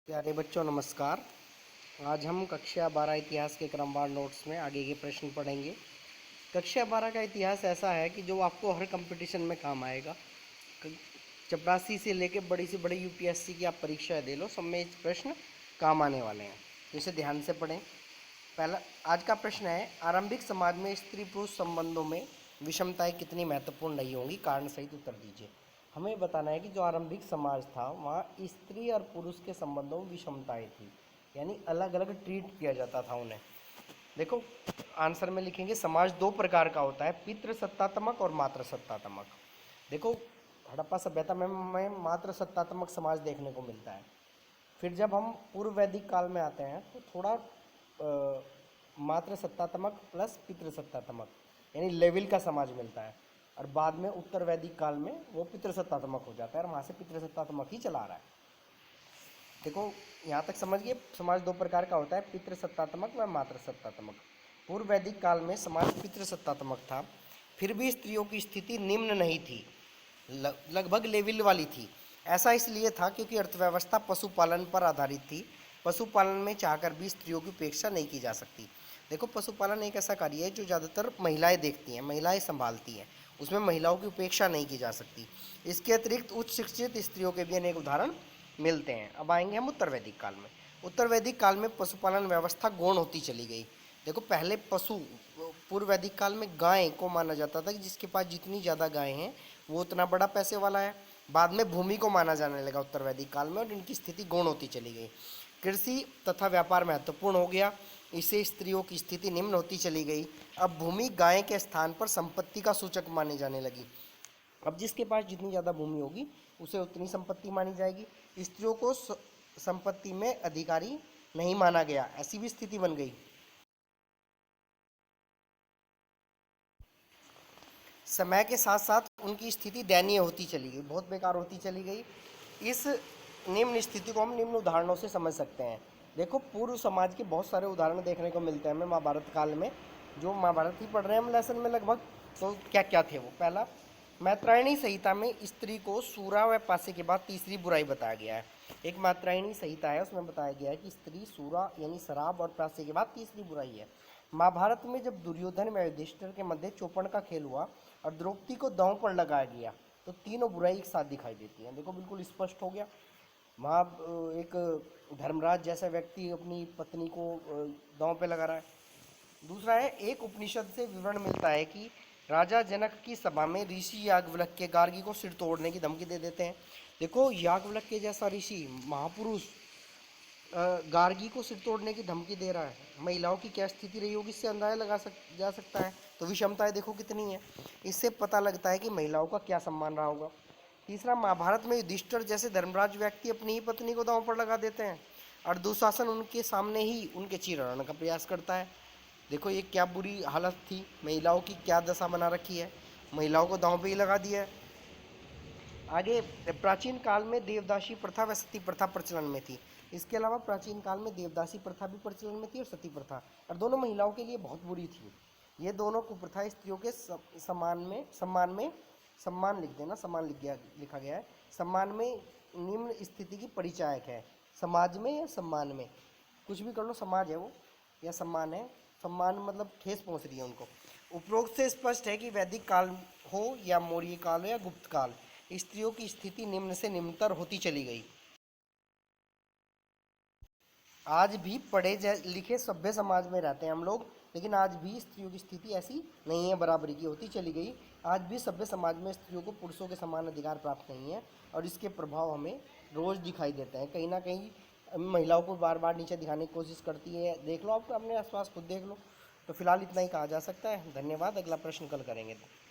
प्यारे बच्चों नमस्कार। आज हम कक्षा 12 इतिहास के क्रमवार नोट्स में आगे के प्रश्न पढ़ेंगे। कक्षा 12 का इतिहास ऐसा है कि जो आपको हर कंपटीशन में काम आएगा। चपरासी से लेकर बड़ी से बड़ी यूपीएससी की आप परीक्षा दे लो, सब में प्रश्न काम आने वाले हैं, तो इसे ध्यान से पढ़ें। पहला आज का प्रश्न है, आरंभिक समाज में स्त्री पुरुष संबंधों में विषमताएं कितनी महत्वपूर्ण नहीं होंगी, कारण सहित उत्तर दीजिए। हमें बताना है कि जो आरंभिक समाज था वहाँ स्त्री और पुरुष के संबंधों में विषमताएं थी, यानी अलग अलग ट्रीट किया जाता था उन्हें। देखो आंसर में लिखेंगे, समाज दो प्रकार का होता है, पितृ सत्तात्मक और मातृ सत्तात्मक। देखो हड़प्पा सभ्यता में मातृ सत्तात्मक समाज देखने को मिलता है। फिर जब हम पूर्व वैदिक काल में आते हैं तो थोड़ा मातृ सत्तात्मक प्लस पितृ सत्तात्मक यानी लेवल का समाज मिलता है, और बाद में उत्तर वैदिक काल में वो पितृसत्तात्मक हो जाता है और वहाँ से पितृसत्तात्मक ही चला रहा है। देखो यहाँ तक समझ गए, समाज दो प्रकार का होता है, पितृसत्तात्मक व मातृसत्तात्मक। पूर्व वैदिक काल में समाज पितृसत्तात्मक था, फिर भी स्त्रियों की स्थिति निम्न नहीं थी, लगभग लेवल वाली थी। ऐसा इसलिए था क्योंकि अर्थव्यवस्था पशुपालन पर आधारित थी। पशुपालन में चाहकर भी स्त्रियों की उपेक्षा नहीं की जा सकती। देखो पशुपालन एक ऐसा कार्य है जो ज़्यादातर महिलाएं देखती हैं, महिलाएं संभालती हैं, उसमें महिलाओं की उपेक्षा नहीं की जा सकती। इसके अतिरिक्त उच्च शिक्षित स्त्रियों के भी अनेक उदाहरण मिलते हैं। अब आएंगे हम उत्तर वैदिक काल में। उत्तर वैदिक काल में पशुपालन व्यवस्था गौण होती चली गई। देखो पहले पशु, पूर्व वैदिक काल में गाय को माना जाता था कि जिसके पास जितनी ज़्यादा गाय हैं वो उतना बड़ा पैसे वाला है। बाद में भूमि को माना जाने लगा उत्तर वैदिक काल में, और इनकी स्थिति गौण होती चली गई। कृषि तथा व्यापार महत्वपूर्ण हो गया, इससे स्त्रियों की स्थिति निम्न होती चली गई। अब भूमि गाय के स्थान पर संपत्ति का सूचक माने जाने लगी। अब जिसके पास जितनी ज़्यादा भूमि होगी उसे उतनी संपत्ति मानी जाएगी। स्त्रियों को संपत्ति में अधिकारी नहीं माना गया, ऐसी भी स्थिति बन गई। समय के साथ साथ उनकी स्थिति दयनीय होती चली गई, बहुत बेकार होती चली गई। इस निम्न स्थिति को हम निम्न उदाहरणों से समझ सकते हैं। देखो पूर्व समाज के बहुत सारे उदाहरण देखने को मिलते हैं हमें महाभारत काल में, जो महाभारत ही पढ़ रहे हैं हम लेसन में लगभग। तो क्या क्या थे वो, पहला मैत्रायणी संहिता में स्त्री को सूरा व पासे के बाद तीसरी बुराई बताया गया है। एक मैत्रायणी संहिता है, उसमें बताया गया है कि स्त्री सूरा यानी शराब और पासे के बाद तीसरी बुराई है। महाभारत में जब दुर्योधन व युधिष्ठिर के मध्य चौपड़ का खेल हुआ और द्रौपदी को दांव पर लगाया गया तो तीनों बुराई एक साथ दिखाई देती हैं। देखो बिल्कुल स्पष्ट हो गया। वहाँ एक धर्मराज जैसा व्यक्ति अपनी पत्नी को दांव पे लगा रहा है। दूसरा है, एक उपनिषद से विवरण मिलता है कि राजा जनक की सभा में ऋषि याज्ञवल्क्य के गार्गी को सिर तोड़ने की धमकी दे देते हैं। देखो याज्ञवल्क्य जैसा ऋषि महापुरुष गार्गी को सिर तोड़ने की धमकी दे रहा है, महिलाओं की क्या स्थिति रही होगी इससे अंदाजा जा सकता है। तो विषमताएं देखो कितनी है, इससे पता लगता है कि महिलाओं का क्या सम्मान रहा होगा। तीसरा, महाभारत में युधिष्ठिर जैसे धर्मराज व्यक्ति अपनी ही पत्नी को दांव पर लगा देते हैं और दुशासन उनके सामने ही उनके चीरहरण का प्रयास करता है। देखो ये क्या बुरी हालत थी, महिलाओं की क्या दशा बना रखी है, महिलाओं को दांव पे ही लगा दिया है। आगे प्राचीन काल में देवदासी प्रथा व सती प्रथा प्रचलन में थी। इसके अलावा प्राचीन काल में देवदासी प्रथा भी प्रचलन में थी और सती प्रथा, और दोनों महिलाओं के लिए बहुत बुरी थी। ये दोनों कुप्रथा स्त्रियों के सम्मान लिख देना, सम्मान लिखा गया है, सम्मान में निम्न स्थिति की परिचायक है। समाज में या सम्मान में, कुछ भी कर लो, समाज है वो या सम्मान है। सम्मान मतलब ठेस पहुंच रही है उनको। उपरोक्त से स्पष्ट है कि वैदिक काल हो या मौर्य काल हो या गुप्त काल, स्त्रियों की स्थिति निम्न से निम्नतर होती चली गई। आज भी पढ़े लिखे सभ्य समाज में रहते हैं हम लोग, लेकिन आज भी स्त्रियों की स्थिति ऐसी नहीं है, बराबरी की होती चली गई। आज भी सभ्य समाज में स्त्रियों को पुरुषों के समान अधिकार प्राप्त नहीं है, और इसके प्रभाव हमें रोज दिखाई देते हैं। कहीं ना कहीं महिलाओं को बार बार नीचे दिखाने की कोशिश करती है, देख लो आप अपने आसपास, खुद देख लो। तो फिलहाल इतना ही कहा जा सकता है। धन्यवाद, अगला प्रश्न कल करेंगे।